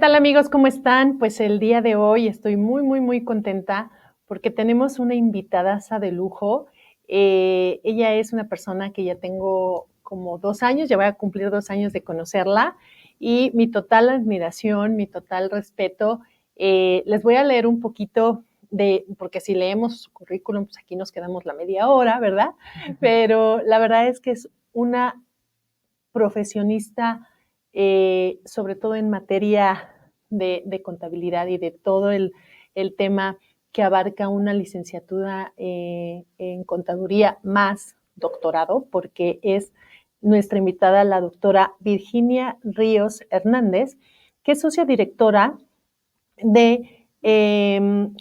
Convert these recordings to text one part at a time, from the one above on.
tal amigos? ¿Cómo están? Pues el día de hoy estoy muy contenta porque tenemos una invitadaza de lujo. Ella es una persona que ya tengo como 2 años, ya voy a cumplir 2 años de conocerla y mi total admiración, mi total respeto. Les voy a leer un poquito porque si leemos su currículum, pues aquí nos quedamos la media hora, ¿verdad? Pero la verdad es que es una profesionista, sobre todo en materia de contabilidad y de todo el tema que abarca una licenciatura en contaduría más doctorado, porque es nuestra invitada, la doctora Virginia Ríos Hernández, que es socia directora de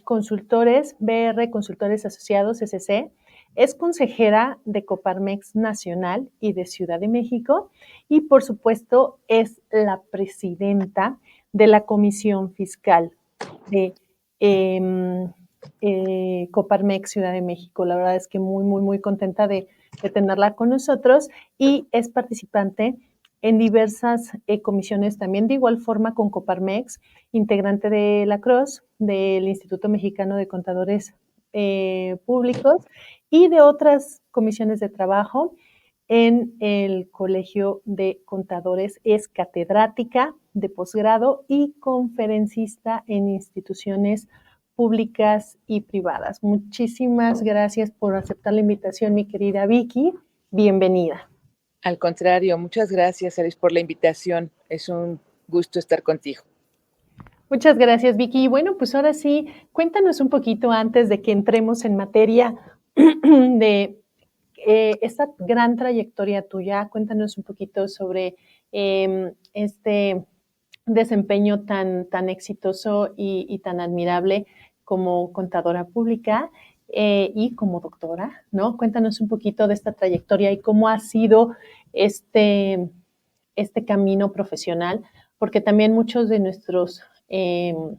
consultores, BR Consultores Asociados, SC. Es consejera de Coparmex Nacional y de Ciudad de México y, por supuesto, es la presidenta de la Comisión Fiscal de Coparmex Ciudad de México. La verdad es que muy contenta de tenerla con nosotros y es participante en diversas comisiones también, de igual forma con Coparmex, integrante de la CROS, del Instituto Mexicano de Contadores Públicos y de otras comisiones de trabajo en el Colegio de Contadores. Es catedrática de posgrado y conferencista en instituciones públicas y privadas. Muchísimas gracias por aceptar la invitación, mi querida Vicky. Bienvenida. Al contrario, muchas gracias, Alice, por la invitación. Es un gusto estar contigo. Muchas gracias, Vicky. Bueno, pues ahora sí, cuéntanos un poquito antes de que entremos en materia de esta gran trayectoria tuya. Cuéntanos un poquito sobre este desempeño tan exitoso y tan admirable como contadora pública y como doctora, ¿no? Cuéntanos un poquito de esta trayectoria y cómo ha sido este camino profesional, porque también muchos de nuestros, de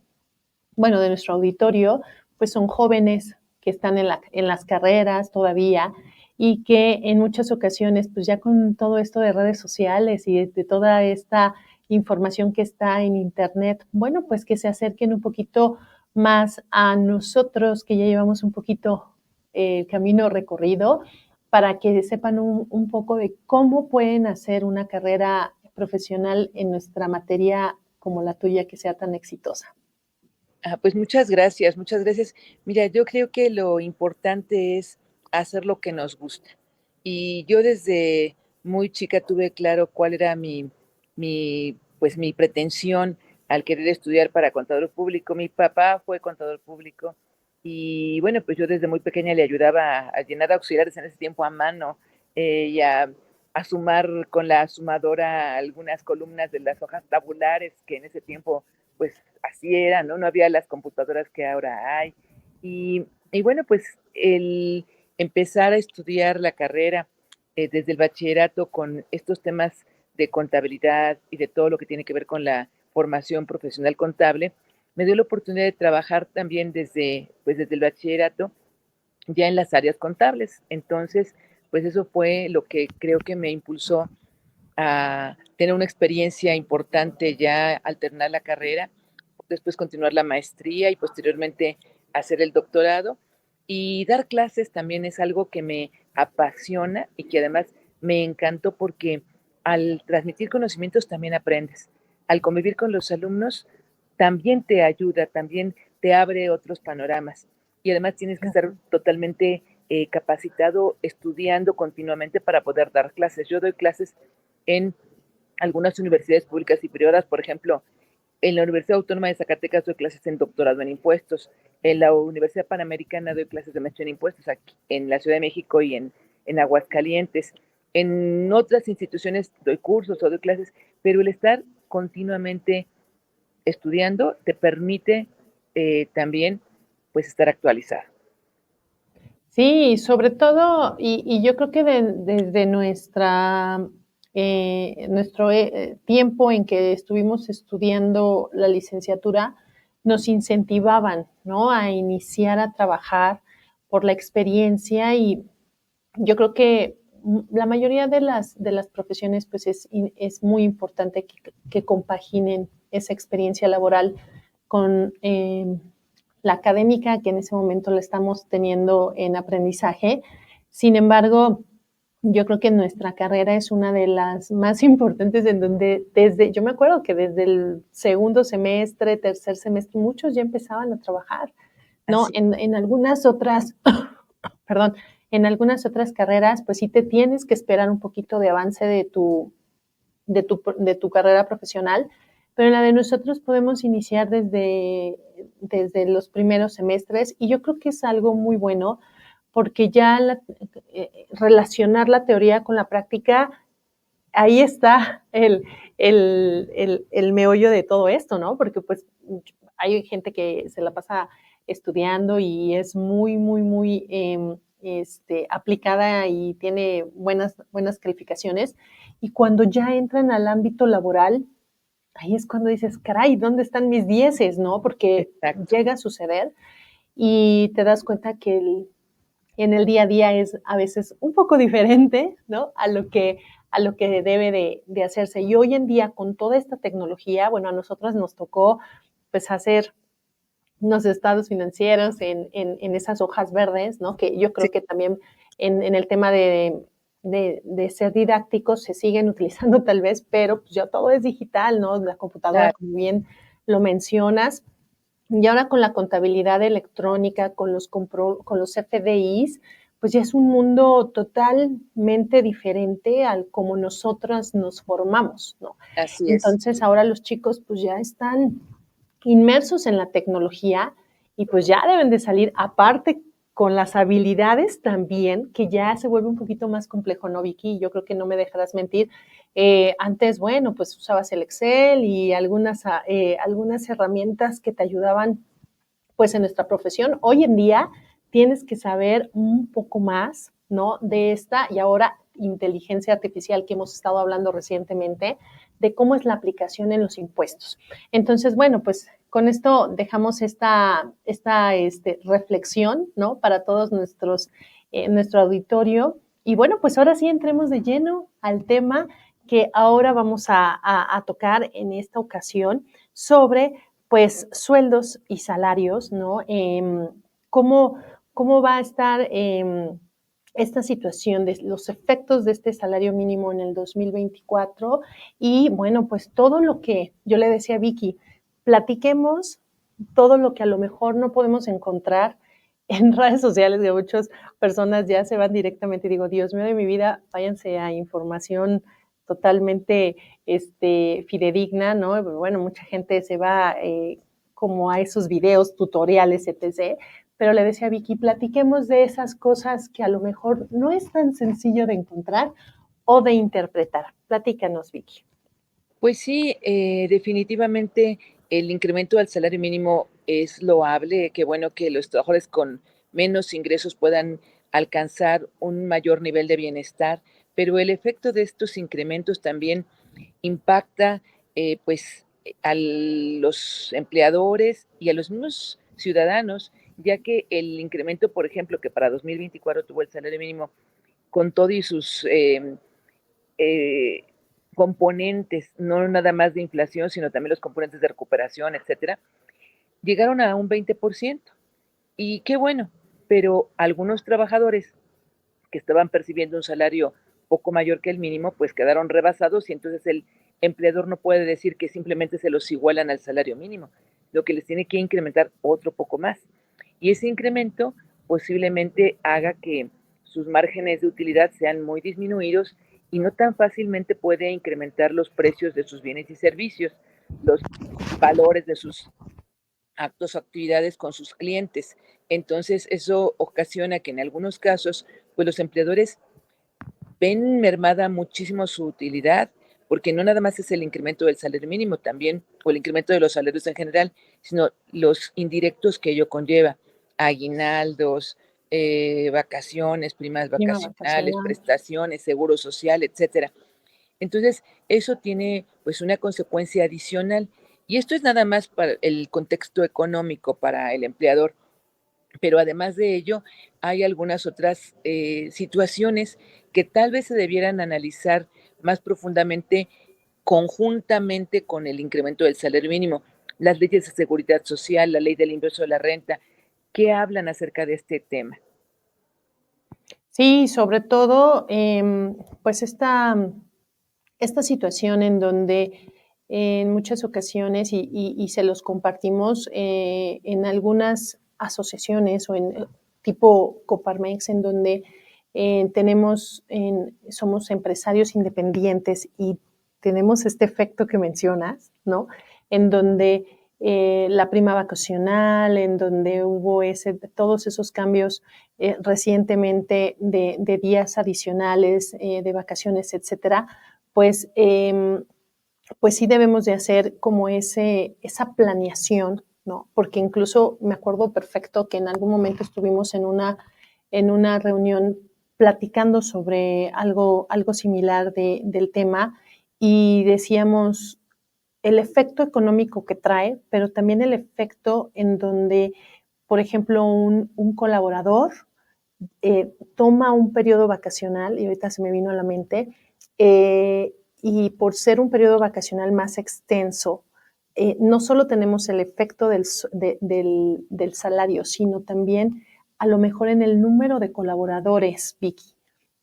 nuestro auditorio, pues son jóvenes que están en las carreras todavía y que en muchas ocasiones, pues ya con todo esto de redes sociales y de toda esta información que está en internet, bueno, pues que se acerquen un poquito más a nosotros que ya llevamos un poquito el camino recorrido para que sepan un poco de cómo pueden hacer una carrera profesional en nuestra materia como la tuya que sea tan exitosa. Pues muchas gracias, muchas gracias. Mira, yo creo que lo importante es hacer lo que nos gusta. Y yo desde muy chica tuve claro cuál era mi pretensión al querer estudiar para contador público. Mi papá fue contador público y bueno, pues yo desde muy pequeña le ayudaba a llenar auxiliares en ese tiempo a mano y a sumar con la sumadora algunas columnas de las hojas tabulares que en ese tiempo pues así era, ¿no? No había las computadoras que ahora hay. Y bueno, pues el empezar a estudiar la carrera desde el bachillerato con estos temas de contabilidad y de todo lo que tiene que ver con la formación profesional contable, me dio la oportunidad de trabajar también desde el bachillerato ya en las áreas contables. Entonces, pues eso fue lo que creo que me impulsó a tener una experiencia importante ya al terminar la carrera, después continuar la maestría y posteriormente hacer el doctorado. Y dar clases también es algo que me apasiona y que además me encantó porque al transmitir conocimientos también aprendes. Al convivir con los alumnos también te ayuda, también te abre otros panoramas. Y además tienes que estar totalmente capacitado estudiando continuamente para poder dar clases. Yo doy clases en algunas universidades públicas y privadas, por ejemplo, en la Universidad Autónoma de Zacatecas doy clases en doctorado en impuestos, en la Universidad Panamericana doy clases de maestría en impuestos, aquí en la Ciudad de México y en Aguascalientes. En otras instituciones doy cursos o doy clases, pero el estar continuamente estudiando te permite también pues estar actualizado. Sí, sobre todo, y yo creo que desde nuestro tiempo en que estuvimos estudiando la licenciatura, nos incentivaban, ¿no? A iniciar a trabajar por la experiencia y yo creo que la mayoría de las profesiones, pues es muy importante que compaginen esa experiencia laboral con la académica que en ese momento la estamos teniendo en aprendizaje. Sin embargo, yo creo que nuestra carrera es una de las más importantes en donde yo me acuerdo que desde el segundo semestre, tercer semestre, muchos ya empezaban a trabajar, ¿no? Así, En algunas otras, perdón, en algunas otras carreras, pues sí te tienes que esperar un poquito de avance de tu carrera profesional, pero en la de nosotros podemos iniciar desde los primeros semestres y yo creo que es algo muy bueno porque ya relacionar la teoría con la práctica, ahí está el meollo de todo esto, ¿no? Porque pues hay gente que se la pasa estudiando y es muy, muy, muy aplicada y tiene buenas calificaciones. Y cuando ya entran al ámbito laboral, ahí es cuando dices, caray, ¿dónde están mis dieces? ¿No? Porque exacto. llega a suceder y te das cuenta que en el día a día es a veces un poco diferente, ¿no? A lo que debe de hacerse. Y hoy en día, con toda esta tecnología, bueno, a nosotros nos tocó pues hacer unos estados financieros en esas hojas verdes, ¿no? Que yo Sí, creo que también en el tema de ser didácticos se siguen utilizando tal vez, pero pues ya todo es digital, ¿no? La computadora, claro, como bien lo mencionas, y ahora con la contabilidad electrónica, con los FDIs, pues ya es un mundo totalmente diferente al como nosotras nos formamos, ¿no? así es. Entonces ahora los chicos pues ya están inmersos en la tecnología y pues ya deben de salir aparte con las habilidades también, que ya se vuelve un poquito más complejo, ¿no, Vicky? Yo creo que no me dejarás mentir. Antes, bueno, pues usabas el Excel y algunas herramientas que te ayudaban pues en nuestra profesión. Hoy en día tienes que saber un poco más, ¿no? De esta y ahora inteligencia artificial que hemos estado hablando recientemente, de cómo es la aplicación en los impuestos. Entonces, bueno, pues con esto dejamos esta reflexión, ¿no? Para todos nuestro auditorio. Y bueno, pues ahora sí entremos de lleno al tema que ahora vamos a tocar en esta ocasión sobre pues sueldos y salarios, ¿no? ¿Cómo, ¿Cómo va a estar esta situación de los efectos de este salario mínimo en el 2024? Y bueno, pues todo lo que yo le decía a Vicky, platiquemos todo lo que a lo mejor no podemos encontrar en redes sociales, que muchas personas ya se van directamente y digo, Dios mío de mi vida, váyanse a información totalmente fidedigna, ¿no? Bueno, mucha gente se va como a esos videos, tutoriales, etc. Pero le decía a Vicky, platiquemos de esas cosas que a lo mejor no es tan sencillo de encontrar o de interpretar. Platícanos, Vicky. Pues sí, definitivamente el incremento al salario mínimo es loable, qué bueno que los trabajadores con menos ingresos puedan alcanzar un mayor nivel de bienestar, pero el efecto de estos incrementos también impacta pues a los empleadores y a los mismos ciudadanos, ya que el incremento, por ejemplo, que para 2024 tuvo el salario mínimo con todo y sus eh, componentes, no nada más de inflación, sino también los componentes de recuperación, etcétera, llegaron a un 20%. Y qué bueno, pero algunos trabajadores que estaban percibiendo un salario poco mayor que el mínimo, pues quedaron rebasados y entonces el empleador no puede decir que simplemente se los igualan al salario mínimo, lo que les tiene que incrementar otro poco más. Y ese incremento posiblemente haga que sus márgenes de utilidad sean muy disminuidos y no tan fácilmente puede incrementar los precios de sus bienes y servicios, los valores de sus actos o actividades con sus clientes. Entonces, eso ocasiona que en algunos casos, pues los empleadores ven mermada muchísimo su utilidad, porque no nada más es el incremento del salario mínimo, también, o el incremento de los salarios en general, sino los indirectos que ello conlleva, aguinaldos, vacaciones, primas Prima vacacionales, vacacional. prestaciones, seguro social, etcétera. Entonces, eso tiene pues una consecuencia adicional. Y esto es nada más para el contexto económico para el empleador, pero además de ello, hay algunas otras situaciones que tal vez se debieran analizar más profundamente conjuntamente con el incremento del salario mínimo. Las leyes de seguridad social, la ley del ingreso de la renta, ¿qué hablan acerca de este tema? Sí, sobre todo, pues esta situación en donde en muchas ocasiones, y se los compartimos en algunas asociaciones o en tipo Coparmex, en donde somos empresarios independientes y tenemos este efecto que mencionas, ¿no? En donde la prima vacacional, en donde hubo todos esos cambios recientemente de días adicionales, de vacaciones, etcétera, pues, pues sí debemos de hacer como esa planeación, ¿no? Porque incluso me acuerdo perfecto que en algún momento estuvimos en una reunión platicando sobre algo similar del tema y decíamos el efecto económico que trae, pero también el efecto en donde, por ejemplo, un colaborador toma un periodo vacacional, y ahorita se me vino a la mente, y por ser un periodo vacacional más extenso, no solo tenemos el efecto del salario, sino también a lo mejor en el número de colaboradores, Vicky,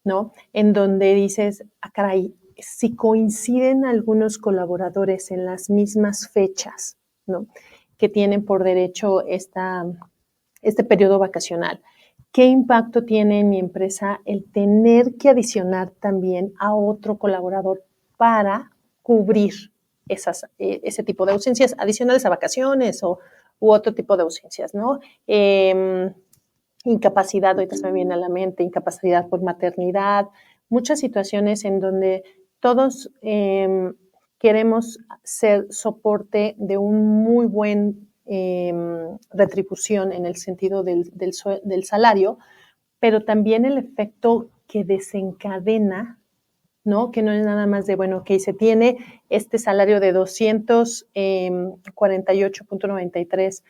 ¿no? En donde dices, ah, caray, si coinciden algunos colaboradores en las mismas fechas, ¿no? Que tienen por derecho este periodo vacacional. ¿Qué impacto tiene en mi empresa el tener que adicionar también a otro colaborador para cubrir ese tipo de ausencias adicionales a vacaciones u otro tipo de ausencias, ¿no? Incapacidad, ahorita se me viene a la mente, incapacidad por maternidad, muchas situaciones en donde todos queremos ser soporte de un muy buen retribución en el sentido del salario, pero también el efecto que desencadena, ¿no? Que no es nada más de, bueno, que se tiene este salario de 248.93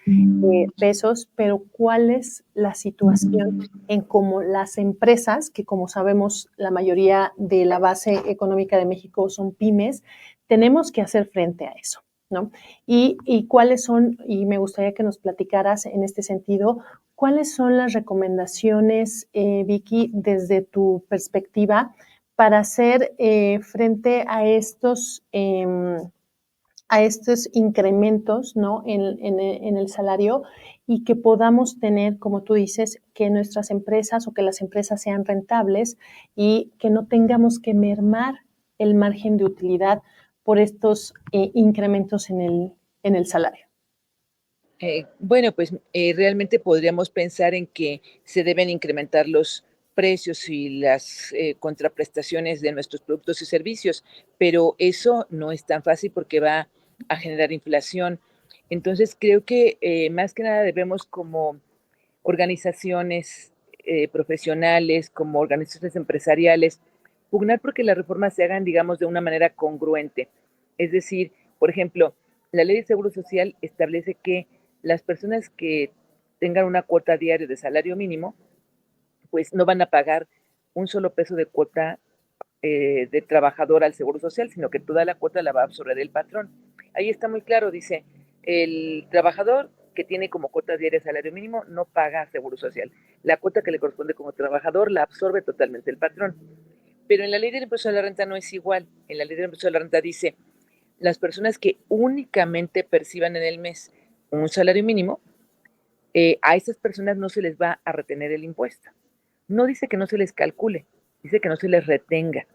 pesos, pero ¿cuál es la situación en cómo las empresas, que como sabemos la mayoría de la base económica de México son pymes, tenemos que hacer frente a eso, ¿no? Y cuáles son, y me gustaría que nos platicaras en este sentido, cuáles son las recomendaciones, Vicky, desde tu perspectiva, para hacer frente a estos incrementos, ¿no? En el salario y que podamos tener, como tú dices, que nuestras empresas o que las empresas sean rentables y que no tengamos que mermar el margen de utilidad por estos incrementos en el salario. Bueno, pues realmente podríamos pensar en que se deben incrementar los precios y las contraprestaciones de nuestros productos y servicios, pero eso no es tan fácil porque va a generar inflación. Entonces, creo que más que nada debemos como organizaciones profesionales, como organizaciones empresariales, pugnar porque las reformas se hagan, digamos, de una manera congruente. Es decir, por ejemplo, la ley de seguro social establece que las personas que tengan una cuota diaria de salario mínimo, pues no van a pagar un solo peso de cuota de trabajador al seguro social, sino que toda la cuota la va a absorber el patrón. Ahí está muy claro, dice, el trabajador que tiene como cuota diaria salario mínimo no paga seguro social. La cuota que le corresponde como trabajador la absorbe totalmente el patrón. Pero en la ley del impuesto a la renta no es igual. En la ley del impuesto a la renta dice, las personas que únicamente perciban en el mes un salario mínimo, a esas personas no se les va a retener el impuesto. No dice que no se les calcule, dice que no se les retenga.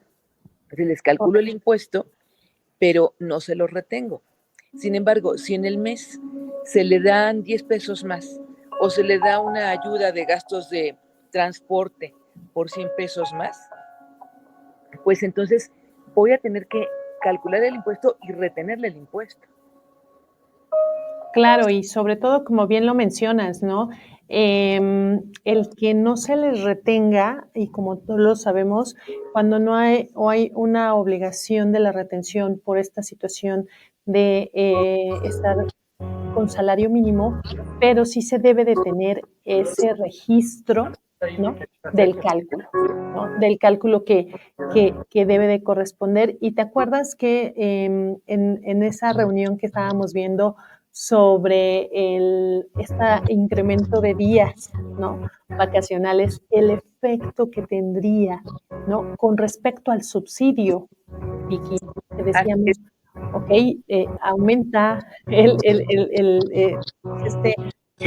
Se les calculo el impuesto, pero no se lo retengo. Sin embargo, si en el mes se le dan 10 pesos más o se le da una ayuda de gastos de transporte por 100 pesos más, pues entonces voy a tener que calcular el impuesto y retenerle el impuesto. Claro, y sobre todo, como bien lo mencionas, ¿no? El que no se les retenga, y como todos lo sabemos, cuando no hay, o hay una obligación de la retención por esta situación de estar con salario mínimo, pero sí se debe de tener ese registro, ¿no? Del cálculo, ¿no? Del cálculo que debe de corresponder. Y te acuerdas que en esa reunión que estábamos viendo sobre este incremento de días, ¿no? Vacacionales, el efecto que tendría, ¿no? Con respecto al subsidio, Vicky, que Así decíamos, es. ok, aumenta este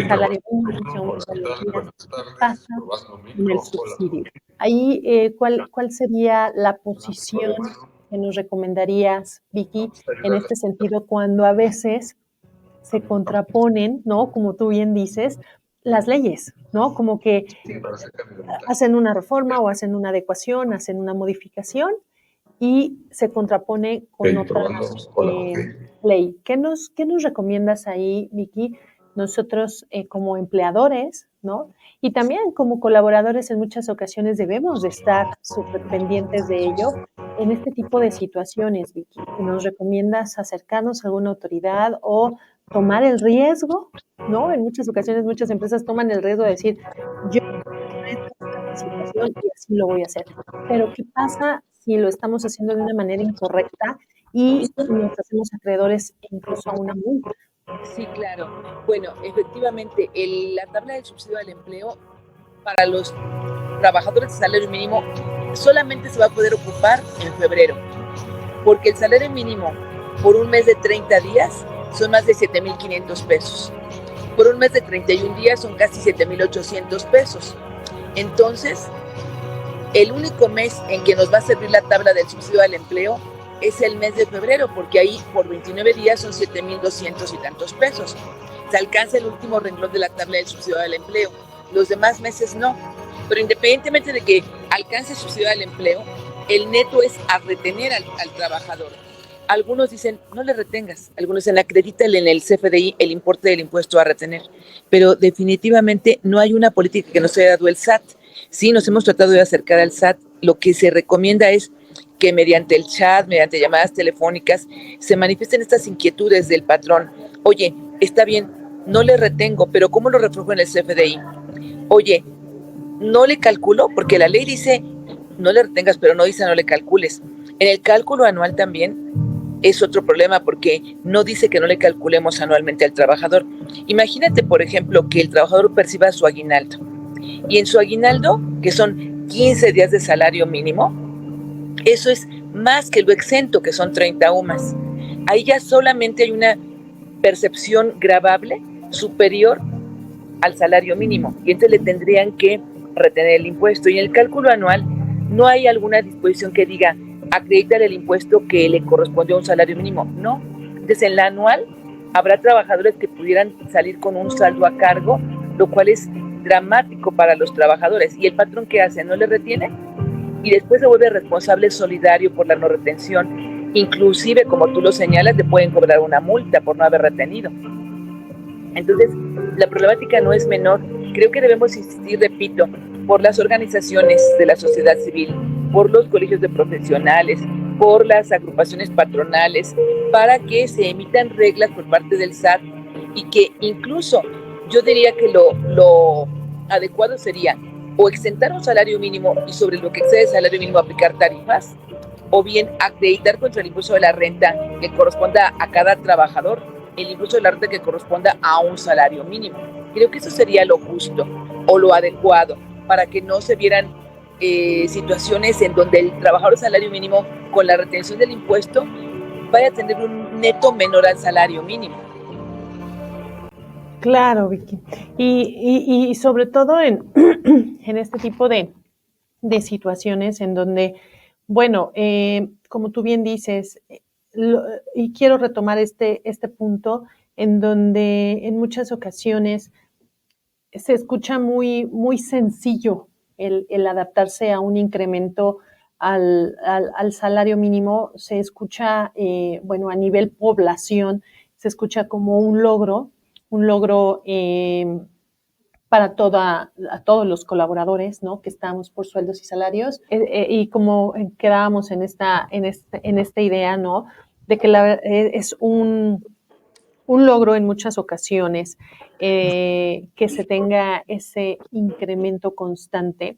salario mínimo, se aumentan los días. ¿Qué pasa con el subsidio? Ahí, ¿cuál sería la posición que nos recomendarías, Vicky, en este sentido, cuando a veces se contraponen, ¿no? Como tú bien dices, las leyes, ¿no? Como que hacen una reforma o hacen una adecuación, hacen una modificación y se contrapone con otra ley. ¿Qué nos recomiendas ahí, Vicky? Nosotros como empleadores, ¿no? Y también como colaboradores en muchas ocasiones debemos de estar súper pendientes de ello en este tipo de situaciones, Vicky. ¿Nos recomiendas acercarnos a alguna autoridad o tomar el riesgo, ¿no? En muchas ocasiones muchas empresas toman el riesgo de decir, yo enfrento esta situación y así lo voy a hacer. Pero ¿qué pasa si lo estamos haciendo de una manera incorrecta y nos hacemos acreedores incluso a una multa? Sí, claro. Bueno, efectivamente, la tabla del subsidio al empleo para los trabajadores de salario mínimo solamente se va a poder ocupar en febrero, porque el salario mínimo por un mes de 30 días son más de 7,500 pesos. Por un mes de 31 días son casi 7,800 pesos. Entonces, el único mes en que nos va a servir la tabla del subsidio al empleo es el mes de febrero, porque ahí por 29 días son 7,200 y tantos pesos. Se alcanza el último renglón de la tabla del subsidio al empleo. Los demás meses no. Pero independientemente de que alcance el subsidio al empleo, el neto es a retener al trabajador. Algunos dicen, no le retengas. Algunos dicen, acredítale en el CFDI el importe del impuesto a retener. Pero definitivamente no hay una política que nos haya dado el SAT. Sí, nos hemos tratado de acercar al SAT. Lo que se recomienda es que mediante el chat, mediante llamadas telefónicas, se manifiesten estas inquietudes del patrón. Oye, está bien, no le retengo, pero ¿cómo lo reflejo en el CFDI? Oye, no le calculo, porque la ley dice no le retengas, pero no dice no le calcules. En el cálculo anual también es otro problema, porque no dice que no le calculemos anualmente al trabajador. Imagínate, por ejemplo, que el trabajador perciba su aguinaldo, y en su aguinaldo, que son 15 días de salario mínimo, eso es más que lo exento, que son 30 UMAS. Ahí ya solamente hay una percepción gravable superior al salario mínimo, y entonces le tendrían que retener el impuesto. Y en el cálculo anual no hay alguna disposición que diga acreditar el impuesto que le correspondió a un salario mínimo. No. Entonces en la anual habrá trabajadores que pudieran salir con un saldo a cargo, lo cual es dramático para los trabajadores. ¿Y el patrón qué hace? ¿No le retiene? Y después se vuelve responsable solidario por la no retención. Inclusive, como tú lo señalas, le pueden cobrar una multa por no haber retenido. Entonces, la problemática no es menor. Creo que debemos insistir, repito, por las organizaciones de la sociedad civil, por los colegios de profesionales, por las agrupaciones patronales, para que se emitan reglas por parte del SAT, y que incluso yo diría que lo adecuado sería o exentar un salario mínimo y sobre lo que excede el salario mínimo aplicar tarifas, o bien acreditar contra el impuesto de la renta que corresponda a cada trabajador el impuesto de la renta que corresponda a un salario mínimo. Creo que eso sería lo justo o lo adecuado, para que no se vieran situaciones en donde el trabajador de salario mínimo, con la retención del impuesto, vaya a tener un neto menor al salario mínimo. Claro, Vicky. Y sobre todo en este tipo de situaciones en donde, bueno, como tú bien dices, y quiero retomar este punto en donde en muchas ocasiones se escucha muy sencillo el adaptarse a un incremento al salario mínimo, se escucha, bueno, a nivel población, se escucha como un logro para a todos los colaboradores, ¿no? Que estamos por sueldos y salarios. Y como quedábamos en esta idea, ¿no? De que es un logro en muchas ocasiones, que se tenga ese incremento constante,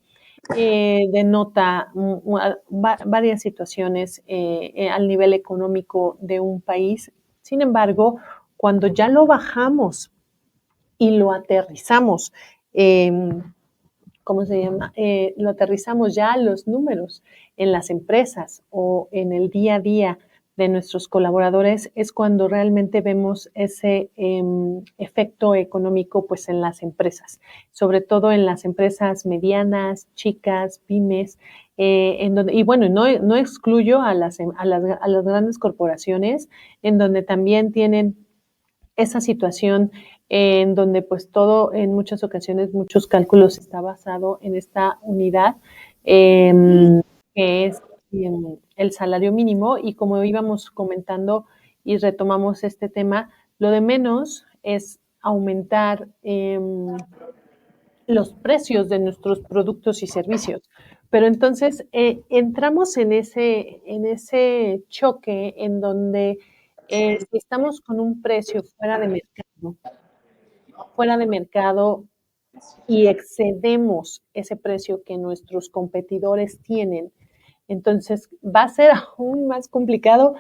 denota varias situaciones al nivel económico de un país. Sin embargo, cuando ya lo bajamos y lo aterrizamos, ¿cómo se llama? Lo aterrizamos ya a los números en las empresas o en el día a día de nuestros colaboradores, es cuando realmente vemos ese efecto económico pues en las empresas, sobre todo en las empresas medianas, chicas, pymes, en donde, y bueno, no excluyo a las grandes corporaciones, en donde también tienen esa situación en donde pues todo, en muchas ocasiones, muchos cálculos está basado en esta unidad que es el salario mínimo y como íbamos comentando y retomamos este tema, lo de menos es aumentar los precios de nuestros productos y servicios. Pero entonces entramos en ese choque en donde si estamos con un precio fuera de mercado y excedemos ese precio que nuestros competidores tienen, entonces va a ser aún más complicado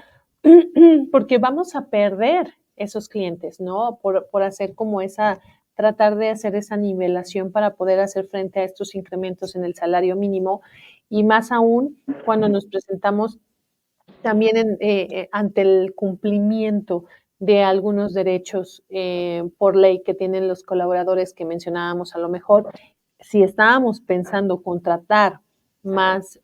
porque vamos a perder esos clientes, ¿no? Por hacer como tratar de hacer esa nivelación para poder hacer frente a estos incrementos en el salario mínimo y más aún cuando nos presentamos también ante el cumplimiento de algunos derechos por ley que tienen los colaboradores que mencionábamos a lo mejor, si estábamos pensando contratar más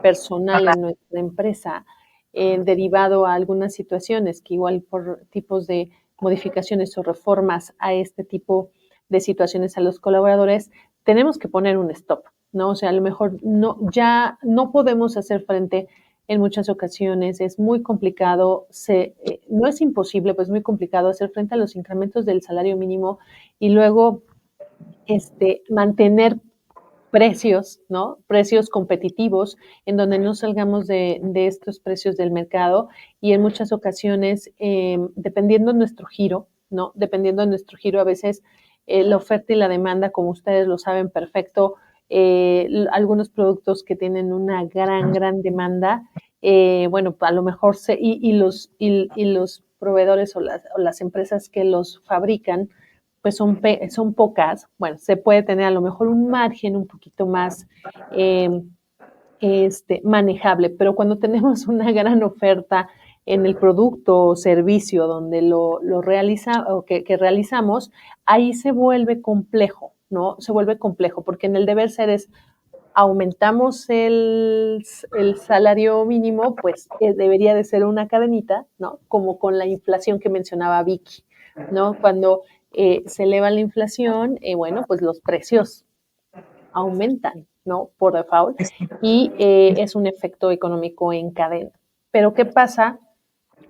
personal en nuestra empresa derivado a algunas situaciones que igual por tipos de modificaciones o reformas a este tipo de situaciones a los colaboradores, tenemos que poner un stop, ¿no? O sea, a lo mejor no, ya no podemos hacer frente en muchas ocasiones, es muy complicado, no es imposible, pues muy complicado hacer frente a los incrementos del salario mínimo y luego mantener precios, ¿no? Precios competitivos en donde no salgamos de estos precios del mercado y en muchas ocasiones, dependiendo de nuestro giro, ¿no? Dependiendo de nuestro giro, a veces la oferta y la demanda, como ustedes lo saben perfecto, algunos productos que tienen una gran demanda, bueno, a lo mejor y los proveedores o las empresas que los fabrican, pues son pocas, bueno, se puede tener a lo mejor un margen un poquito más manejable, pero cuando tenemos una gran oferta en el producto o servicio donde lo realiza o que realizamos, ahí se vuelve complejo, ¿no? Se vuelve complejo, porque en el deber ser es aumentamos el salario mínimo, pues debería de ser una cadenita, ¿no? Como con la inflación que mencionaba Vicky, ¿no? Cuando se eleva la inflación, bueno, pues los precios aumentan, ¿no? Por default, y es un efecto económico en cadena. Pero ¿qué pasa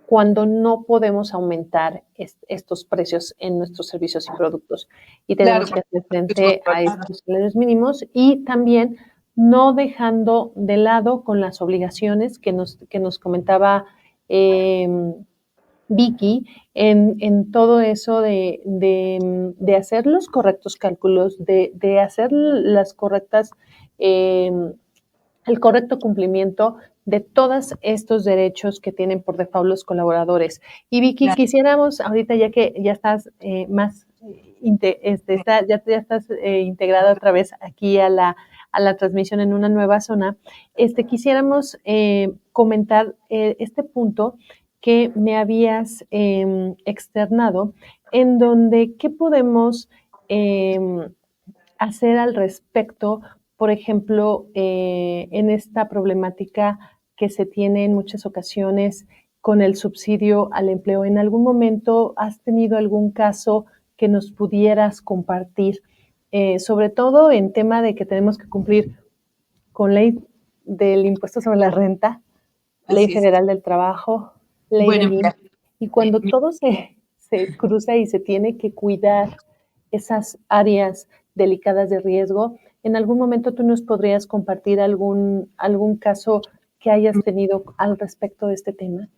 cuando no podemos aumentar estos precios en nuestros servicios y productos? Y Claro, tenemos que hacer es muy frente a probable. estos salarios mínimos y también no dejando de lado con las obligaciones que nos comentaba Vicky en todo eso de hacer los correctos cálculos, de hacer las correctas, eh, el correcto cumplimiento de todos estos derechos que tienen por default los colaboradores. Y Vicky, Claro. quisiéramos, ahorita ya que ya estás más, ya estás integrada otra vez aquí a la transmisión en una nueva zona, quisiéramos comentar este punto que me habías externado, en donde qué podemos hacer al respecto, por ejemplo, en esta problemática que se tiene en muchas ocasiones con el subsidio al empleo. ¿En algún momento has tenido algún caso que nos pudieras compartir? Sobre todo en tema de que tenemos que cumplir con ley del impuesto sobre la renta, ley Así es. federal del trabajo, ley Bueno, del IMSS, mira, y cuando todo se cruza y se tiene que cuidar esas áreas delicadas de riesgo, ¿en algún momento tú nos podrías compartir algún caso que hayas tenido al respecto de este tema?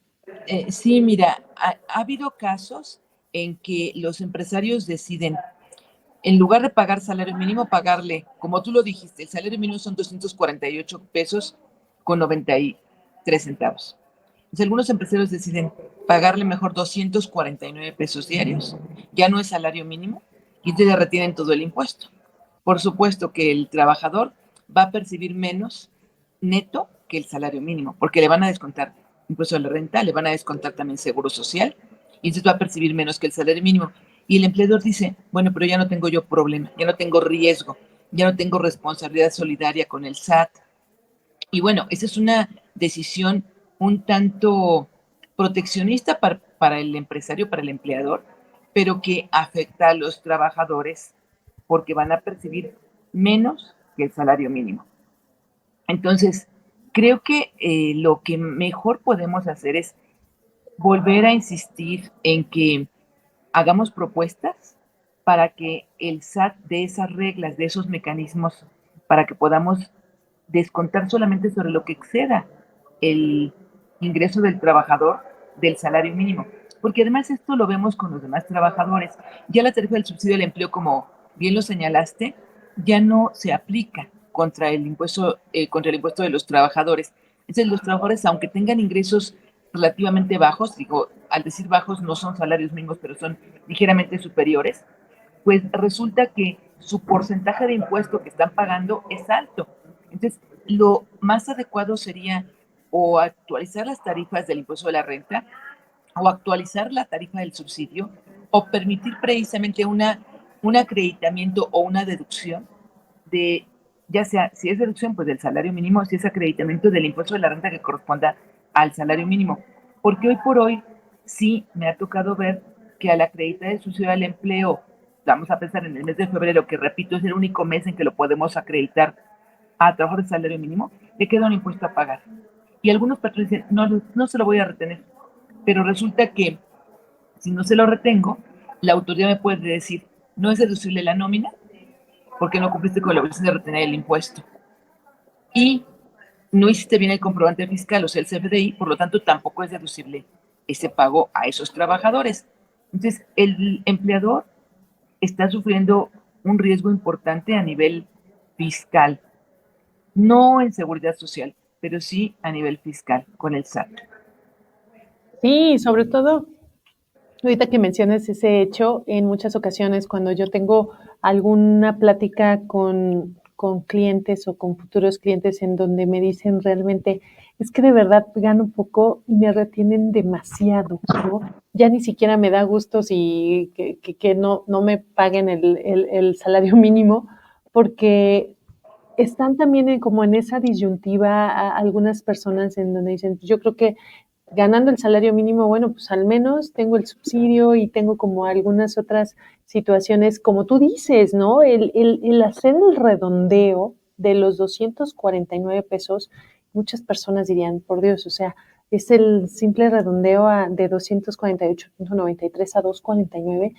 Sí, mira, ha habido casos en que los empresarios deciden, en lugar de pagar salario mínimo, pagarle, como tú lo dijiste, el salario mínimo son 248 pesos con 93 centavos. Entonces, algunos empresarios deciden pagarle mejor 249 pesos diarios, ya no es salario mínimo, y entonces le retienen todo el impuesto. Por supuesto que el trabajador va a percibir menos neto que el salario mínimo, porque le van a descontar impuesto a la renta, le van a descontar también seguro social, y entonces va a percibir menos que el salario mínimo. Y el empleador dice, bueno, pero ya no tengo yo problema, ya no tengo riesgo, ya no tengo responsabilidad solidaria con el SAT. Y bueno, esa es una decisión un tanto proteccionista para el empresario, para el empleador, pero que afecta a los trabajadores porque van a percibir menos que el salario mínimo. Entonces, creo que lo que mejor podemos hacer es volver a insistir en que hagamos propuestas para que el SAT dé esas reglas, de esos mecanismos, para que podamos descontar solamente sobre lo que exceda el ingreso del trabajador del salario mínimo. Porque además esto lo vemos con los demás trabajadores. Ya la tarifa del subsidio al empleo, como bien lo señalaste, ya no se aplica contra el impuesto de los trabajadores. Entonces, los trabajadores, aunque tengan ingresos relativamente bajos, digo, al decir bajos no son salarios mínimos, pero son ligeramente superiores, pues resulta que su porcentaje de impuesto que están pagando es alto. Entonces, lo más adecuado sería o actualizar las tarifas del impuesto de la renta o actualizar la tarifa del subsidio o permitir precisamente un acreditamiento o una deducción de, ya sea, si es deducción, pues del salario mínimo, si es acreditamiento del impuesto de la renta que corresponda al salario mínimo. Porque hoy por hoy sí me ha tocado ver que al acreditar el subsidio al empleo, vamos a pensar en el mes de febrero, que repito, es el único mes en que lo podemos acreditar a trabajador de salario mínimo, le queda un impuesto a pagar. Y algunos patrones dicen, no, no se lo voy a retener. Pero resulta que si no se lo retengo, la autoridad me puede decir, no es deducible la nómina porque no cumpliste con la obligación de retener el impuesto. Y no hiciste bien el comprobante fiscal, o sea, el CFDI, por lo tanto tampoco es deducible ese pago a esos trabajadores. Entonces, el empleador está sufriendo un riesgo importante a nivel fiscal, no en seguridad social, pero sí a nivel fiscal con el SAT. Sí, sobre todo ahorita que mencionas ese hecho, en muchas ocasiones cuando yo tengo alguna plática con clientes o con futuros clientes en donde me dicen realmente, es que de verdad gano poco y me retienen demasiado, ¿no? Ya ni siquiera me da gusto si que no me paguen el salario mínimo, porque están también como en esa disyuntiva algunas personas en donde dicen, yo creo que ganando el salario mínimo, bueno, pues al menos tengo el subsidio y tengo como algunas otras situaciones, como tú dices, ¿no? El hacer el redondeo de los 249 pesos, muchas personas dirían, por Dios, o sea, es el simple redondeo de 248.93 a 249.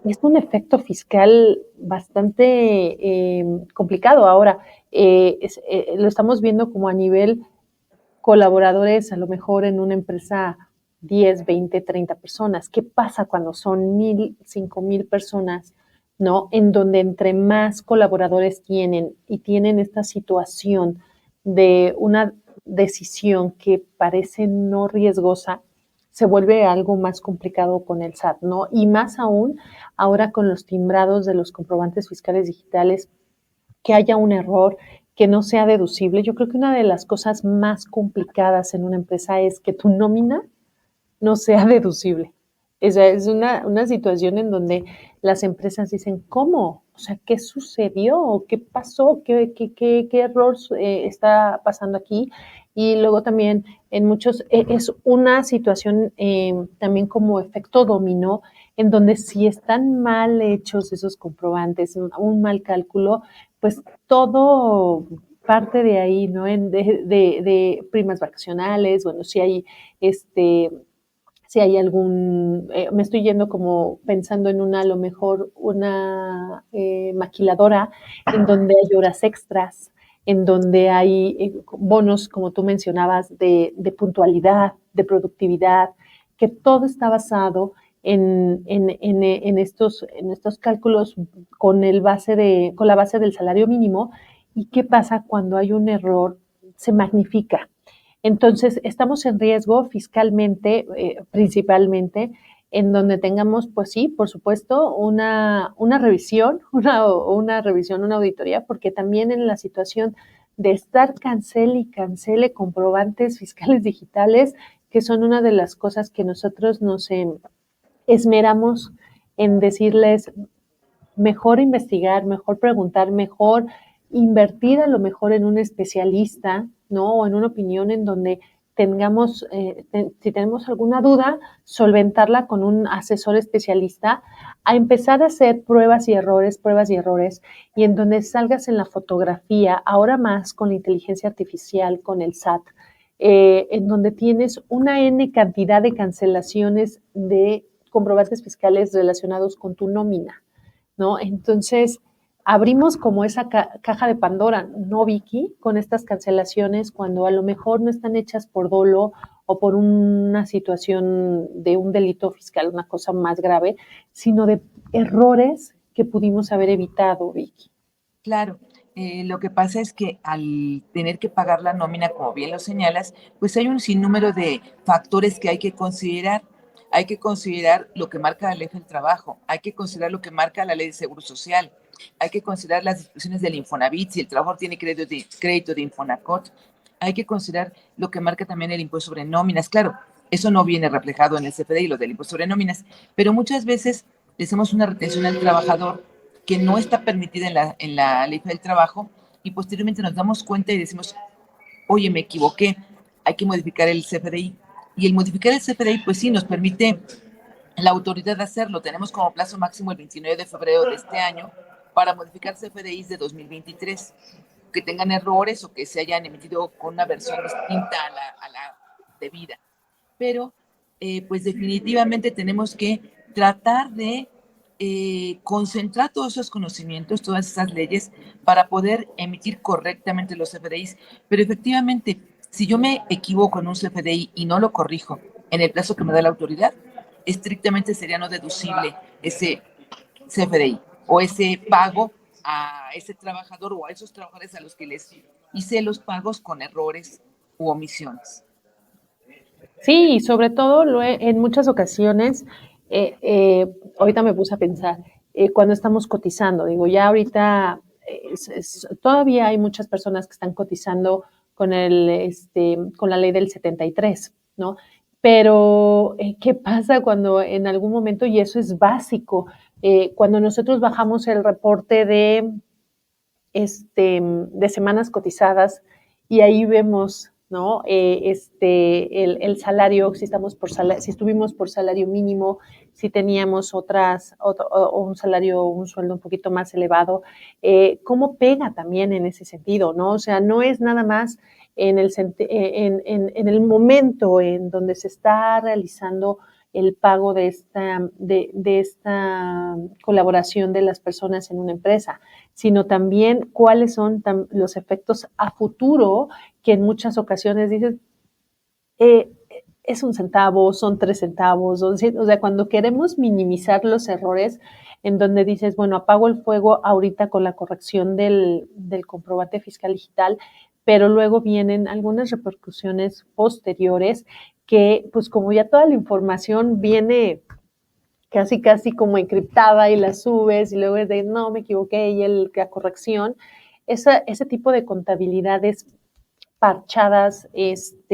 Es un efecto fiscal bastante complicado. Ahora, lo estamos viendo como a nivel colaboradores, a lo mejor en una empresa 10, 20, 30 personas. ¿Qué pasa cuando son 1,000, 5,000 personas, ¿no? En donde entre más colaboradores tienen y tienen esta situación de una decisión que parece no riesgosa, se vuelve algo más complicado con el SAT, ¿no? Y más aún ahora con los timbrados de los comprobantes fiscales digitales, que haya un error, que no sea deducible. Yo creo que una de las cosas más complicadas en una empresa es que tu nómina no sea deducible. Esa es una situación en donde las empresas dicen, ¿cómo? O sea, ¿qué sucedió? ¿Qué pasó? ¿Qué error está pasando aquí? Y luego también en muchos, es una situación también como efecto dominó, en donde si están mal hechos esos comprobantes, un mal cálculo, pues todo parte de ahí, ¿no? De primas vacacionales, bueno, si hay si hay algún, me estoy yendo como pensando en una, a lo mejor una maquiladora en donde hay horas extras, en donde hay bonos, como tú mencionabas, de puntualidad, de productividad, que todo está basado en estos cálculos con la base del salario mínimo. ¿Y qué pasa cuando hay un error? Se magnifica. Entonces, estamos en riesgo fiscalmente, principalmente, en donde tengamos, pues sí, por supuesto, una revisión, una revisión, una auditoría, porque también en la situación de estar cancele y cancele comprobantes fiscales digitales, que son una de las cosas que nosotros nos esmeramos en decirles, mejor investigar, mejor preguntar, mejor invertir a lo mejor en un especialista, ¿no? O en una opinión en donde tengamos, si tenemos alguna duda, solventarla con un asesor especialista, a empezar a hacer pruebas y errores, y en donde salgas en la fotografía, ahora más con la inteligencia artificial, con el SAT, en donde tienes una N cantidad de cancelaciones de comprobantes fiscales relacionados con tu nómina, ¿no? Entonces, abrimos como esa caja de Pandora, ¿no, Vicky? Con estas cancelaciones cuando a lo mejor no están hechas por dolo o por una situación de un delito fiscal, una cosa más grave, sino de errores que pudimos haber evitado, Vicky. Claro, lo que pasa es que al tener que pagar la nómina, como bien lo señalas, pues hay un sinnúmero de factores que hay que considerar. Hay que considerar lo que marca la ley del trabajo, hay que considerar lo que marca la ley de seguro social, hay que considerar las disposiciones del Infonavit, si el trabajador tiene crédito de Infonacot, hay que considerar lo que marca también el impuesto sobre nóminas. Claro, eso no viene reflejado en el CFDI, lo del impuesto sobre nóminas, pero muchas veces le hacemos una retención al trabajador que no está permitida en la ley del trabajo, y posteriormente nos damos cuenta y decimos, oye, me equivoqué, hay que modificar el CFDI. Y el modificar el CFDI, pues sí, nos permite la autoridad de hacerlo. Tenemos como plazo máximo el 29 de febrero de este año para modificar CFDIs de 2023, que tengan errores o que se hayan emitido con una versión distinta a la debida. Pero, pues definitivamente tenemos que tratar de concentrar todos esos conocimientos, todas esas leyes, para poder emitir correctamente los CFDIs. Pero efectivamente, si yo me equivoco en un CFDI y no lo corrijo en el plazo que me da la autoridad, estrictamente sería no deducible ese CFDI o ese pago a ese trabajador o a esos trabajadores a los que les hice los pagos con errores u omisiones. Sí, y sobre todo en muchas ocasiones, ahorita me puse a pensar, cuando estamos cotizando, digo, ya ahorita todavía hay muchas personas que están cotizando con la ley del 73, ¿no? Pero, ¿qué pasa cuando en algún momento, y eso es básico, cuando nosotros bajamos el reporte de semanas cotizadas y ahí vemos, ¿no? El salario, si si estuvimos por salario mínimo, si teníamos o un salario, un sueldo un poquito más elevado, cómo pega también en ese sentido, ¿no? O sea, no es nada más en el momento en donde se está realizando el pago de esta colaboración de las personas en una empresa, sino también cuáles son los efectos a futuro, que en muchas ocasiones dices, eh, es un centavo, son 3 centavos, o sea, cuando queremos minimizar los errores, en donde dices, bueno, apago el fuego ahorita con la corrección del comprobante fiscal digital, pero luego vienen algunas repercusiones posteriores que, pues como ya toda la información viene casi como encriptada y la subes y luego es de no, me equivoqué y la corrección, ese tipo de contabilidades parchadas,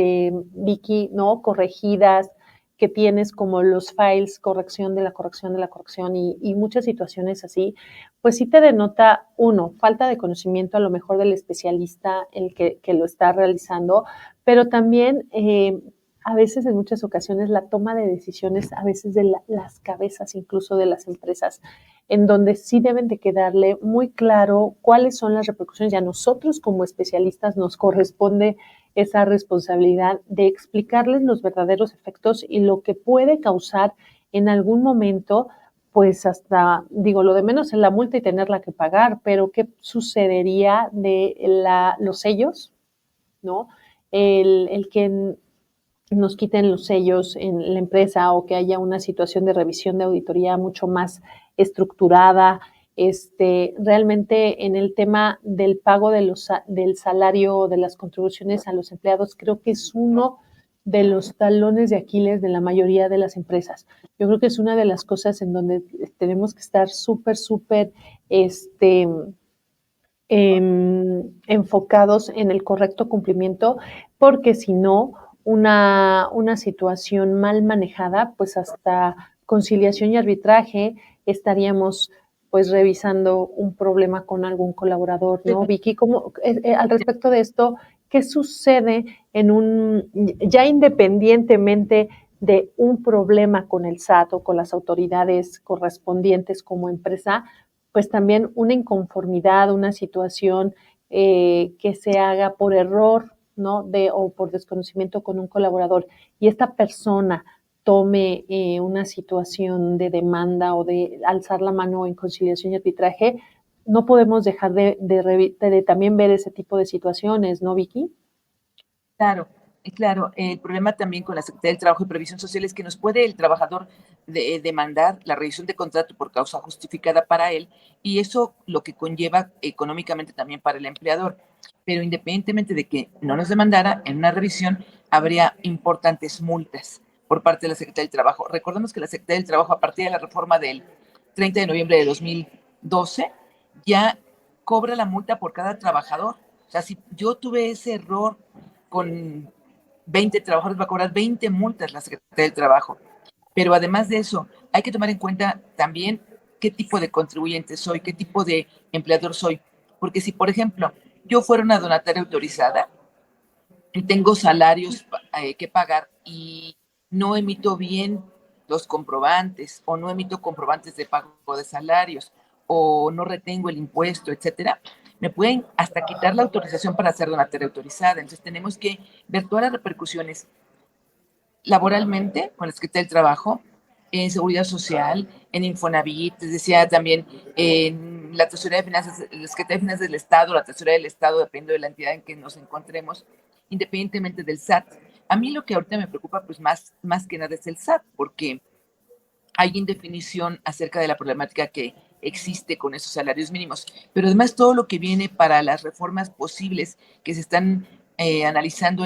Vicky, ¿no? Corregidas, que tienes como los files, corrección de la corrección de la corrección y muchas situaciones así, pues sí te denota, uno, falta de conocimiento a lo mejor del especialista el que lo está realizando, pero también a veces en muchas ocasiones la toma de decisiones, a veces de las cabezas incluso de las empresas, en donde sí deben de quedarle muy claro cuáles son las repercusiones. Y a nosotros como especialistas nos corresponde esa responsabilidad de explicarles los verdaderos efectos y lo que puede causar en algún momento, pues hasta, digo, lo de menos es la multa y tenerla que pagar, pero ¿qué sucedería de los sellos, ¿no? El que nos quiten los sellos en la empresa o que haya una situación de revisión de auditoría mucho más estructurada. Realmente en el tema del pago del salario, de las contribuciones a los empleados, creo que es uno de los talones de Aquiles de la mayoría de las empresas. Yo creo que es una de las cosas en donde tenemos que estar súper, enfocados en el correcto cumplimiento, porque si no, una situación mal manejada, pues hasta conciliación y arbitraje estaríamos pues revisando un problema con algún colaborador, ¿no? Vicky, ¿cómo, al respecto de esto, qué sucede ya independientemente de un problema con el SAT o con las autoridades correspondientes como empresa, pues también una inconformidad, una situación que se haga por error, ¿no? O por desconocimiento con un colaborador y esta persona tome una situación de demanda o de alzar la mano en conciliación y arbitraje, no podemos dejar de también ver ese tipo de situaciones, ¿no, Vicky? Claro, claro. El problema también con la Secretaría del Trabajo y Previsión Social es que nos puede el trabajador demandar la revisión de contrato por causa justificada para él y eso lo que conlleva económicamente también para el empleador. Pero independientemente de que no nos demandara, en una revisión habría importantes multas por parte de la Secretaría del Trabajo. Recordemos que la Secretaría del Trabajo, a partir de la reforma del 30 de noviembre de 2012, ya cobra la multa por cada trabajador. O sea, si yo tuve ese error con 20 trabajadores, va a cobrar 20 multas la Secretaría del Trabajo. Pero además de eso, hay que tomar en cuenta también qué tipo de contribuyente soy, qué tipo de empleador soy. Porque si, por ejemplo, yo fuera una donataria autorizada y tengo salarios que pagar y no emito bien los comprobantes o no emito comprobantes de pago de salarios o no retengo el impuesto, etcétera, me pueden hasta quitar la autorización para ser donataria autorizada. Entonces tenemos que ver todas las repercusiones laboralmente con la Secretaría del Trabajo, en Seguridad Social, en Infonavit, les decía también en la Tesorería de Finanzas, la Secretaría de Finanzas del Estado, la Tesorería del Estado, depende de la entidad en que nos encontremos, independientemente del SAT. A mí lo que ahorita me preocupa, pues más que nada es el SAT, porque hay indefinición acerca de la problemática que existe con esos salarios mínimos. Pero además todo lo que viene para las reformas posibles que se están analizando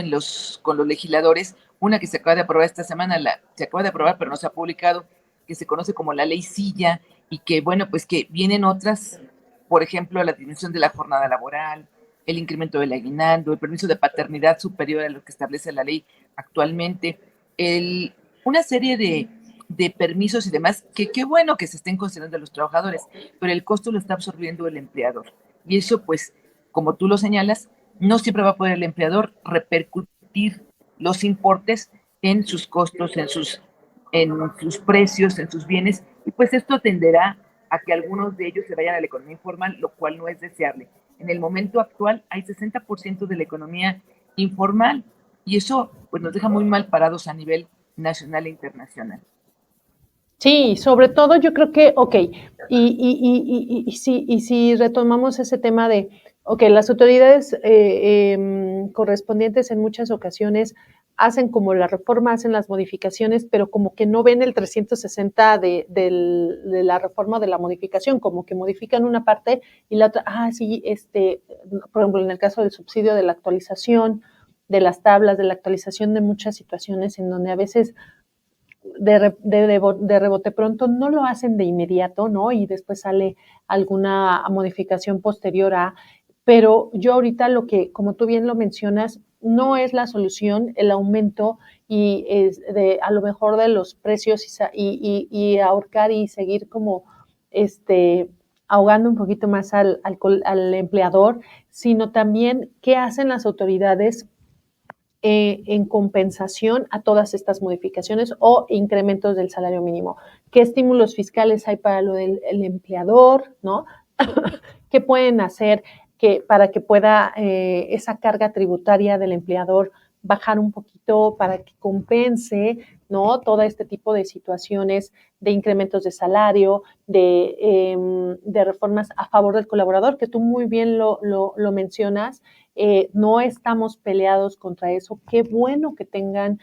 con los legisladores, una que se acaba de aprobar esta semana, se acaba de aprobar pero no se ha publicado, que se conoce como la ley Silla, y que bueno, pues que vienen otras, por ejemplo, la disminución de la jornada laboral, el incremento del aguinaldo, el permiso de paternidad superior a lo que establece la ley actualmente, una serie de permisos y demás, que qué bueno que se estén considerando a los trabajadores, pero el costo lo está absorbiendo el empleador. Y eso, pues, como tú lo señalas, no siempre va a poder el empleador repercutir los importes en sus costos, en sus precios, en sus bienes, y pues esto tenderá a que algunos de ellos se vayan a la economía informal, lo cual no es deseable. En el momento actual hay 60% de la economía informal y eso pues nos deja muy mal parados a nivel nacional e internacional. Sí, sobre todo yo creo que, ok, y si retomamos ese tema de, ok, las autoridades correspondientes en muchas ocasiones hacen como la reforma, hacen las modificaciones, pero como que no ven el 360 de la reforma o de la modificación, como que modifican una parte y la otra, sí, por ejemplo, en el caso del subsidio de la actualización, de las tablas, de la actualización de muchas situaciones en donde a veces de rebote pronto no lo hacen de inmediato, ¿no? Y después sale alguna modificación posterior a, pero yo ahorita lo que, como tú bien lo mencionas, no es la solución el aumento y a lo mejor de los precios y ahorcar y seguir como ahogando un poquito más al empleador, sino también qué hacen las autoridades en compensación a todas estas modificaciones o incrementos del salario mínimo. ¿Qué estímulos fiscales hay para lo del empleador? ¿No? ¿Qué pueden hacer para que pueda esa carga tributaria del empleador bajar un poquito para que compense, ¿no? Todo este tipo de situaciones de incrementos de salario, de reformas a favor del colaborador, que tú muy bien lo mencionas, no estamos peleados contra eso. Qué bueno que tengan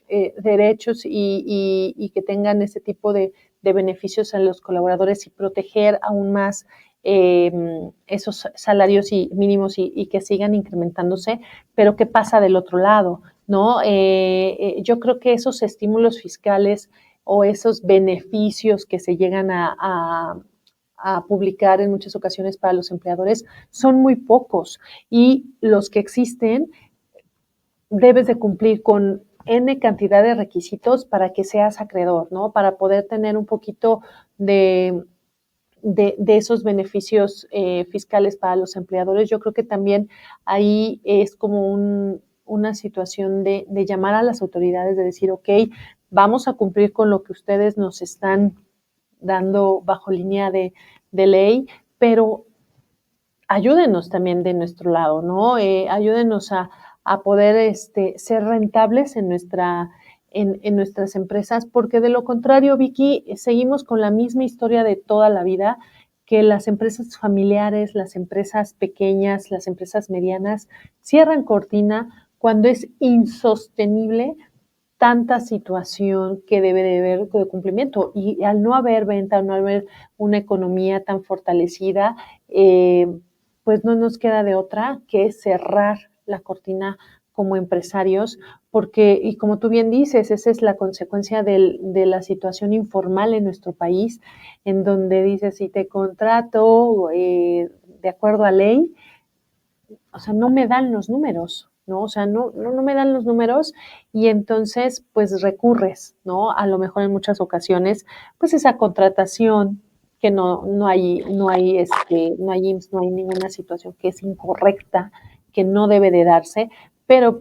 derechos y que tengan ese tipo de beneficios a los colaboradores y proteger aún más esos salarios mínimos y que sigan incrementándose, pero ¿qué pasa del otro lado? ¿No? Yo creo que esos estímulos fiscales o esos beneficios que se llegan a publicar en muchas ocasiones para los empleadores son muy pocos y los que existen debes de cumplir con N cantidad de requisitos para que seas acreedor, ¿no? Para poder tener un poquito de esos beneficios fiscales para los empleadores. Yo creo que también ahí es como una situación de llamar a las autoridades, de decir, ok, vamos a cumplir con lo que ustedes nos están dando bajo línea de ley, pero ayúdenos también de nuestro lado, ¿no? Ayúdenos a poder ser rentables en nuestras empresas, porque de lo contrario, Vicky, seguimos con la misma historia de toda la vida, que las empresas familiares, las empresas pequeñas, las empresas medianas cierran cortina cuando es insostenible tanta situación que debe de haber de cumplimiento. Y al no haber venta, al no haber una economía tan fortalecida, pues no nos queda de otra que cerrar la cortina como empresarios, porque, y como tú bien dices, esa es la consecuencia de la situación informal en nuestro país, en donde dices, si te contrato de acuerdo a ley, o sea, no me dan los números, ¿no? O sea, no me dan los números y entonces, pues recurres, ¿no? A lo mejor en muchas ocasiones, pues esa contratación que no hay IMSS, no hay ninguna situación que es incorrecta, que no debe de darse, pero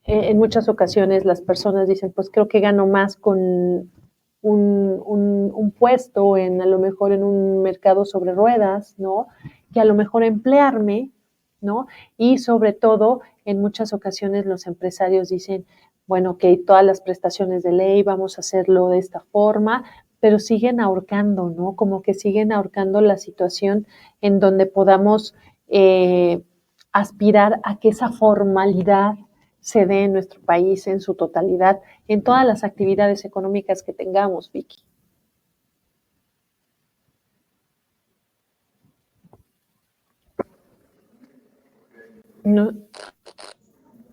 en muchas ocasiones las personas dicen, pues creo que gano más con un puesto a lo mejor en un mercado sobre ruedas, ¿no? Que a lo mejor emplearme, ¿no? Y sobre todo, en muchas ocasiones los empresarios dicen, bueno, ok, todas las prestaciones de ley, vamos a hacerlo de esta forma, pero siguen ahorcando, ¿no? Como que siguen ahorcando la situación en donde podamos aspirar a que esa formalidad se dé en nuestro país en su totalidad, en todas las actividades económicas que tengamos, Vicky. No,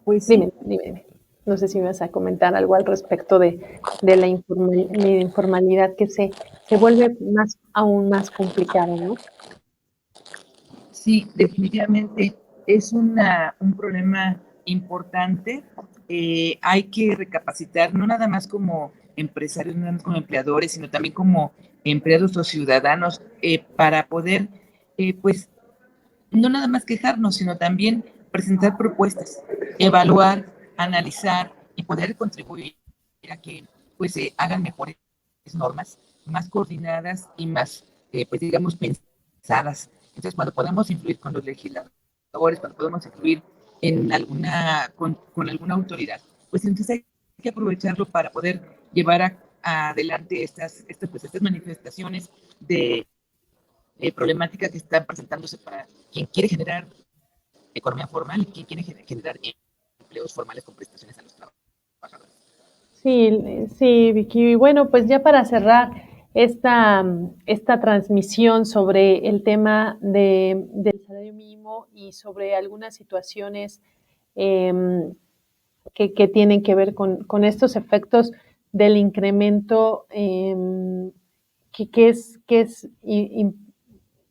Pues sí. dime. No sé si me vas a comentar algo al respecto de la informalidad que se vuelve aún más complicada, ¿no? Sí, definitivamente es un problema importante. Hay que recapacitar, no nada más como empresarios, no nada más como empleadores, sino también como empleados o ciudadanos, para poder, pues, no nada más quejarnos, sino también presentar propuestas, evaluar, analizar y poder contribuir a que pues se hagan mejores normas, más coordinadas y más, pues digamos, pensadas. Entonces, cuando podamos influir con los legisladores, cuando podemos influir con alguna autoridad, pues entonces hay que aprovecharlo para poder llevar adelante estas manifestaciones de problemática que están presentándose para quien quiere generar economía formal y quien quiere generar empleos formales con prestaciones a los trabajadores. Sí, Vicky. Bueno, pues ya para cerrar esta transmisión sobre el tema del salario mínimo y sobre algunas situaciones eh, que tienen que ver con estos efectos del incremento que es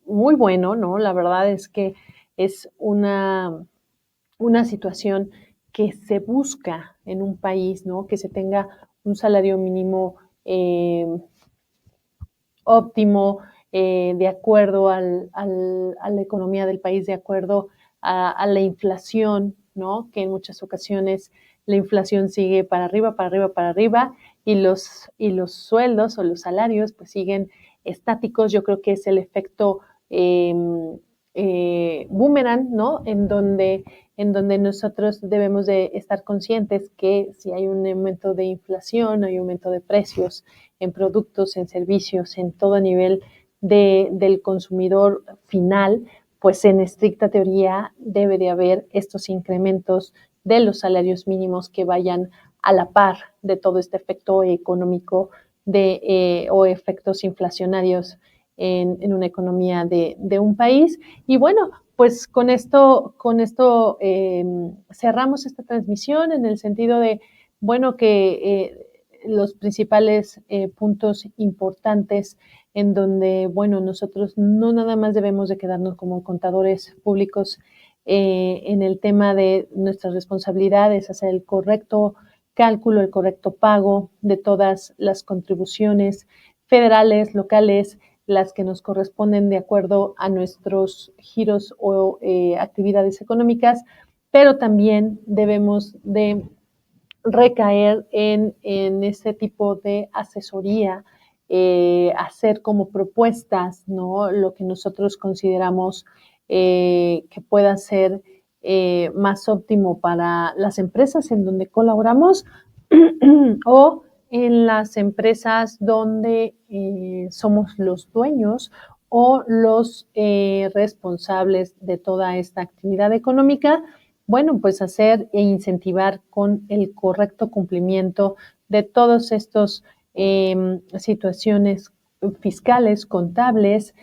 muy bueno, ¿no? La verdad es que es una situación que se busca en un país, ¿no? Que se tenga un salario mínimo óptimo, de acuerdo a la economía del país, de acuerdo a la inflación, ¿no? Que en muchas ocasiones la inflación sigue para arriba, para arriba, para arriba, y los sueldos o los salarios pues siguen estáticos. Yo creo que es el efecto boomerang, ¿no? En donde nosotros debemos de estar conscientes que si hay un aumento de inflación, hay un aumento de precios en productos, en servicios, en todo nivel del consumidor final, pues en estricta teoría debe de haber estos incrementos de los salarios mínimos que vayan a la par de todo este efecto económico o efectos inflacionarios en una economía de un país. Y bueno, pues con esto cerramos esta transmisión en el sentido de, bueno, que los principales puntos importantes en donde, bueno, nosotros no nada más debemos de quedarnos como contadores públicos en el tema de nuestras responsabilidades, hacer el correcto cálculo, el correcto pago de todas las contribuciones federales, locales, las que nos corresponden de acuerdo a nuestros giros o actividades económicas, pero también debemos de recaer en ese tipo de asesoría, hacer como propuestas, ¿no? Lo que nosotros consideramos que pueda ser más óptimo para las empresas en donde colaboramos o en las empresas donde somos los dueños o los responsables de toda esta actividad económica. Bueno, pues hacer e incentivar con el correcto cumplimiento de todas estas situaciones fiscales, contables,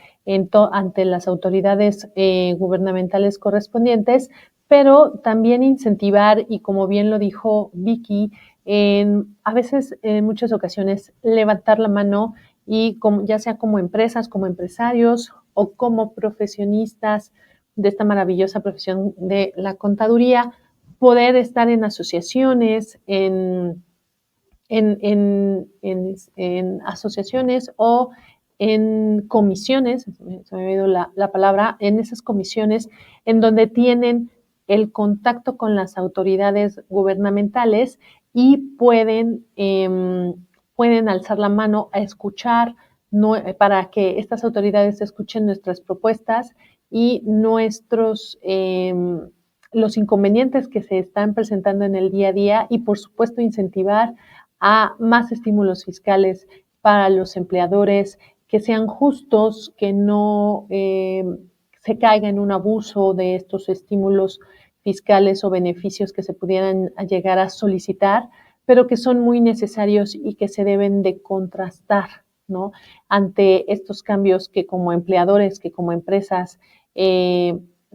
ante las autoridades gubernamentales correspondientes, pero también incentivar, y como bien lo dijo Vicky, a veces, en muchas ocasiones, levantar la mano y ya sea como empresas, como empresarios o como profesionistas de esta maravillosa profesión de la contaduría, poder estar en asociaciones, en asociaciones o en comisiones, se me ha ido la palabra, en esas comisiones en donde tienen el contacto con las autoridades gubernamentales y pueden alzar la mano a escuchar, para que estas autoridades escuchen nuestras propuestas y los inconvenientes que se están presentando en el día a día y, por supuesto, incentivar a más estímulos fiscales para los empleadores, que sean justos, que no se caiga en un abuso de estos estímulos fiscales o beneficios que se pudieran llegar a solicitar, pero que son muy necesarios y que se deben de contrastar, ¿no? Ante estos cambios que como empleadores, que como empresas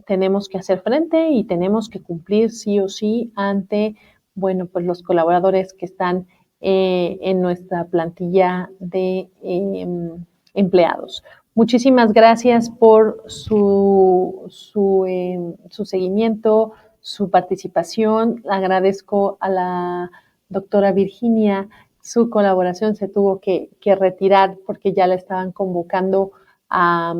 tenemos que hacer frente y tenemos que cumplir sí o sí ante, bueno, pues los colaboradores que están en nuestra plantilla de empleados. Muchísimas gracias por su seguimiento, su participación. Agradezco a la doctora Virginia su colaboración. Se tuvo que retirar porque ya la estaban convocando a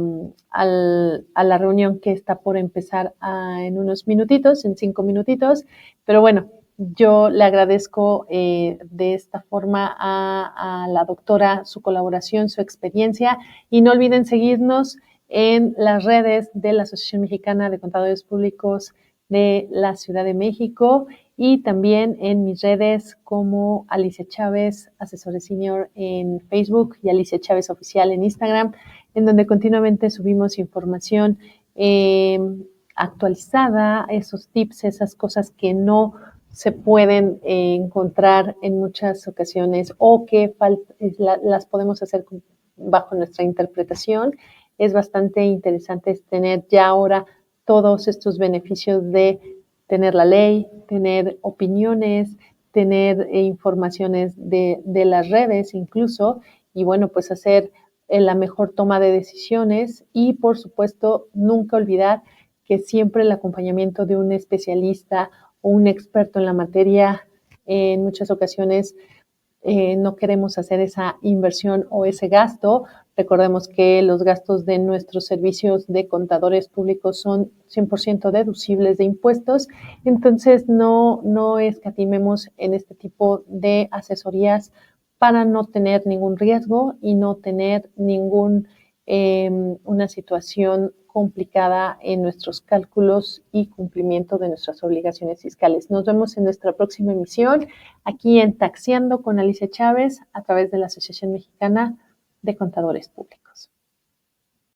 la reunión que está por empezar en unos minutitos, en 5 minutitos. Pero bueno, yo le agradezco de esta forma a la doctora su colaboración, su experiencia, y no olviden seguirnos en las redes de la Asociación Mexicana de Contadores Públicos de la Ciudad de México y también en mis redes como Alicia Chávez, asesora senior en Facebook, y Alicia Chávez Oficial en Instagram, en donde continuamente subimos información actualizada, esos tips, esas cosas que no se pueden encontrar en muchas ocasiones o que las podemos hacer bajo nuestra interpretación. Es bastante interesante tener ya ahora todos estos beneficios de tener la ley, tener opiniones, tener informaciones de las redes incluso, y bueno, pues hacer la mejor toma de decisiones y, por supuesto, nunca olvidar que siempre el acompañamiento de un especialista o un experto en la materia, en muchas ocasiones no queremos hacer esa inversión o ese gasto. Recordemos que los gastos de nuestros servicios de contadores públicos son 100% deducibles de impuestos, entonces no escatimemos en este tipo de asesorías para no tener ningún riesgo y no tener una situación complicada en nuestros cálculos y cumplimiento de nuestras obligaciones fiscales. Nos vemos en nuestra próxima emisión aquí en Taxiando con Alicia Chávez a través de la Asociación Mexicana de Contadores Públicos.